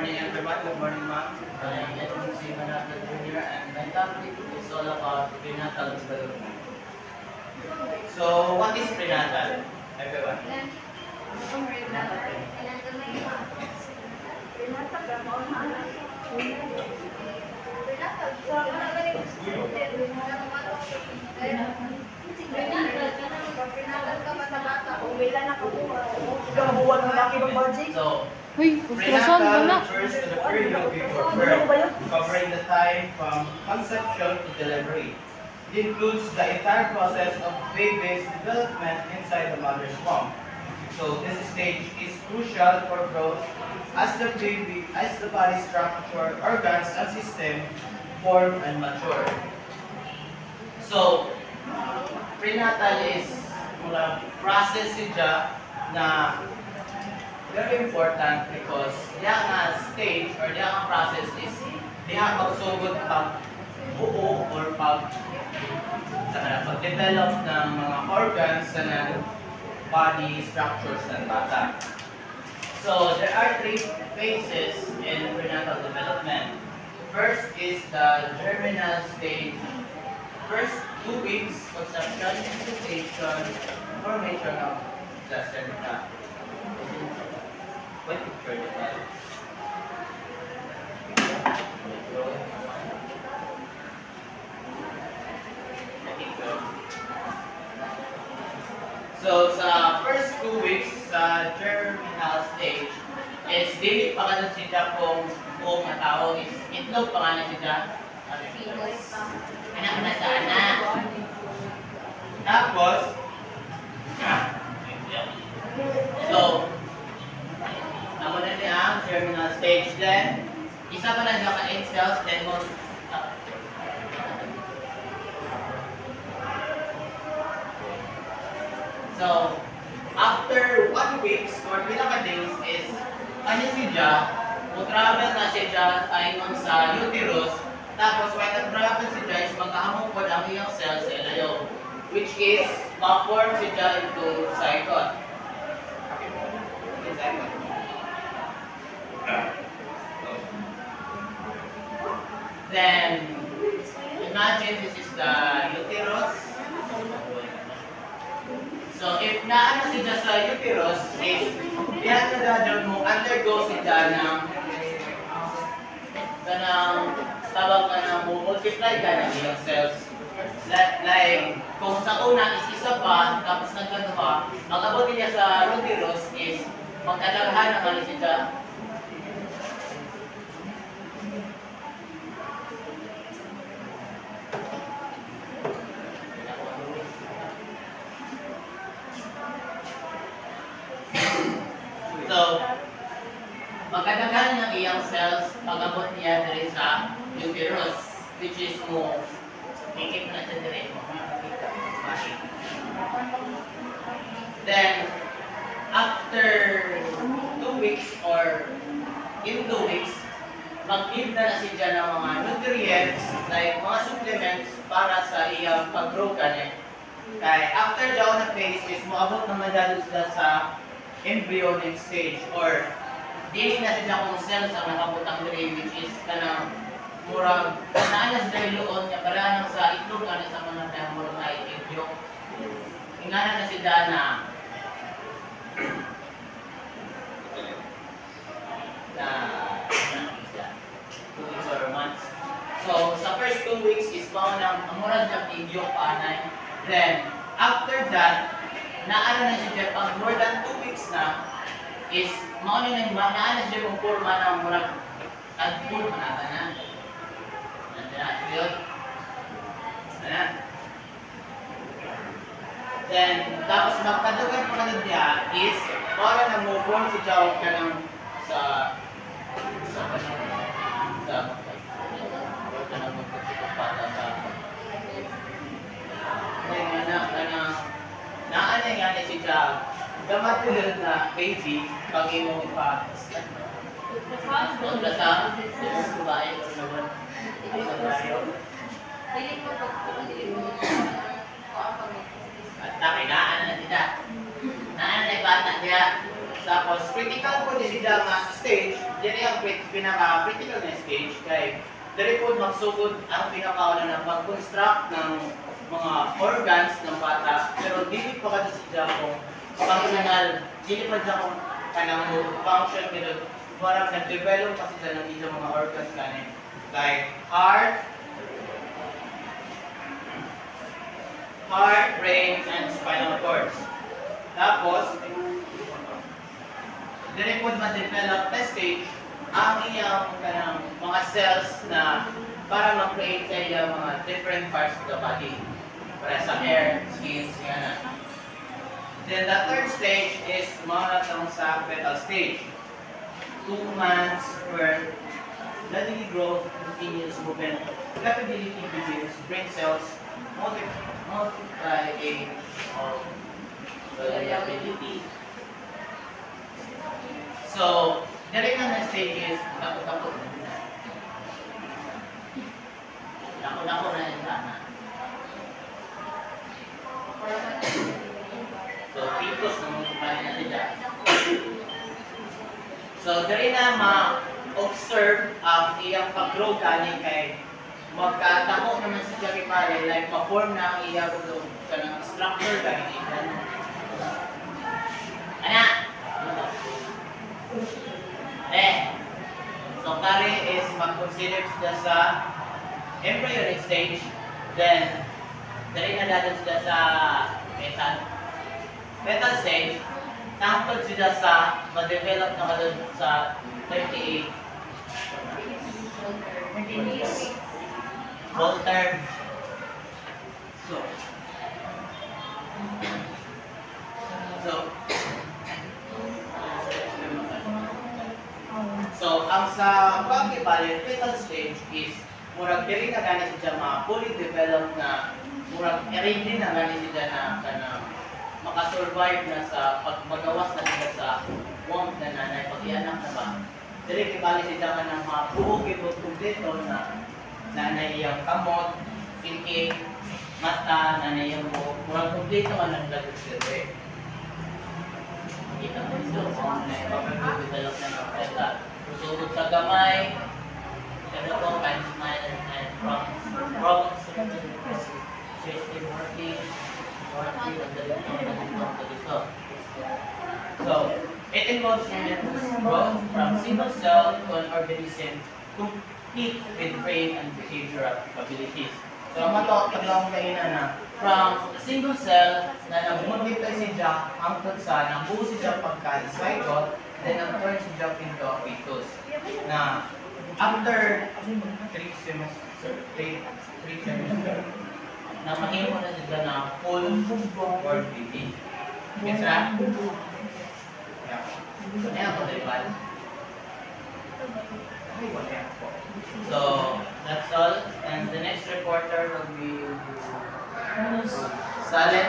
morning, everyone. Good morning, ma'am. Let me see Manata Junior, and my topic is all about prenatal development. So, what is prenatal, everyone? So, prenatal refers to the period before birth, covering the time from conception to delivery. It includes the entire process of baby's development inside the mother's womb. So this stage is crucial for growth as the body structure, organs, and system form and mature. So, prenatal is mga process siya na very important because diya nga stage or diya nga process is diya magsugod pag buo or pag-develop ng mga organs sa body structures ng bata. So there are three phases in prenatal development. First is the germinal stage. First 2 weeks, conception, gestation, formation of placenta. What picture is that? So sa first 2 weeks sa germinal stage is dili pa kanon siya kung ang tawag is itlog pa kanon siya. Anak na sa anak. Tapos so amo na niya ang germinal stage, then isa pa na ka egg cells, then mo so, after 1 week or pinaka days is ano siya, travel na siya ayon sa uterus, tapos when nag-travel siya is magkahamong po ang iyong cells sa ilayo, which is ma-form siya into zygote. Then, imagine this is the uterus. So, if naano siya sa uterus, is diyan na dadyon mo undergo siya ng tawag ka na multiply ka ng iyong cells. Like, kung sa una is isa pa, tapos nagkaduha, magabot niya sa uterus is magkadaghan naman siya. So, magkadaghan ng iyang cells pag-abot niya diri sa uterus, which is mo ikip na siya diri mo. Then, after 2 weeks or in 2 weeks, mag-give na siya ng mga nutrients, like mga supplements para sa iyang pag-grow kanin. Kaya after daw na phase is moabot naman dyan sila sa embryonic stage or dili na sila kung cells ang nakabutang diri, which is kanang murag naanas dahil loon niya para nang sa itlog ano sa mga tayong murag ay embryo. Ingana na sila na 2 weeks or months. So sa first 2 weeks is mao nang murag ng embryo panay. Then after that naano na siya pag more than 2 weeks na is mauna na naano siya kung forma ng murag tadpol manata na. Then tapos magkadugan pa na niya is para na mo form si Jao ka ng sa naanay nga na siya dapat tulad na baby pag imo pa sa babae o naman sa bayo at nakinaan na sila naan na bata niya tapos critical po niya sila nga stage dili ang pinaka-critical na stage kay dili po magsugod ang pinakauna na pag-construct ng mga organs ng bata pero dili pa kada siya kung pangkunanal, dili pa siya kung kanang function nito parang nag-develop kasi siya ng isang mga organs kanin like heart, brain, and spinal cords. Tapos, dili po ma-develop na stage ang iyang kanang mga cells na para ma-create sa iyang mga different parts of the body. Para sa hair, skin, yan. Then the third stage is mga natang sa fetal stage. 2 months where steadily growth, continuous movement, capability begins, brain cells multiplying of variability. So, direct na stage is takot-takot na. Takot-takot na yung tana. So, fetus na multiply na sila. So, dali na ma-observe ang iyang pag-grow kanin kay magkatako naman sa Jackie Pale, like ma-form na ang iyang kanang structure kanin ikan. Anak! So, kari is mag-consider sila sa embryonic stage, then dali na natin sila sa fetal stage, tangkod sila sa ma-develop na kadun sa 38 full term. So ang sa pag-ibalik fetal stage is murag diri na gani siya fully developed na murag ready na gani siya na kanang makasurvive na sa pagmagawas na nila sa womb na nanay pag ianak na ba. Dili kibali siya ka ng mga buhok ito kumpleto na nanay iyang kamot, thinking, mata, nanay iyang buhok, murag kumpleto ka ng lagot sila. Kita mo ito kung nanay pag-develop na ng fetal. Susugod sa gamay, pero po kind smile and problems system working. So, it involves growth from single cell to an organism complete with brain and behavioral abilities. So, matawag na from a single cell na nag-multiply siya hangtod sa nabuo siya pagka-zygote, then nag-turn siya into a fetus. Na after 3 semesters, na mahimo na sila na full word reading. Yes, ra? Yeah. Kaya ako tribal. So, that's all. And the next reporter will be Saleh.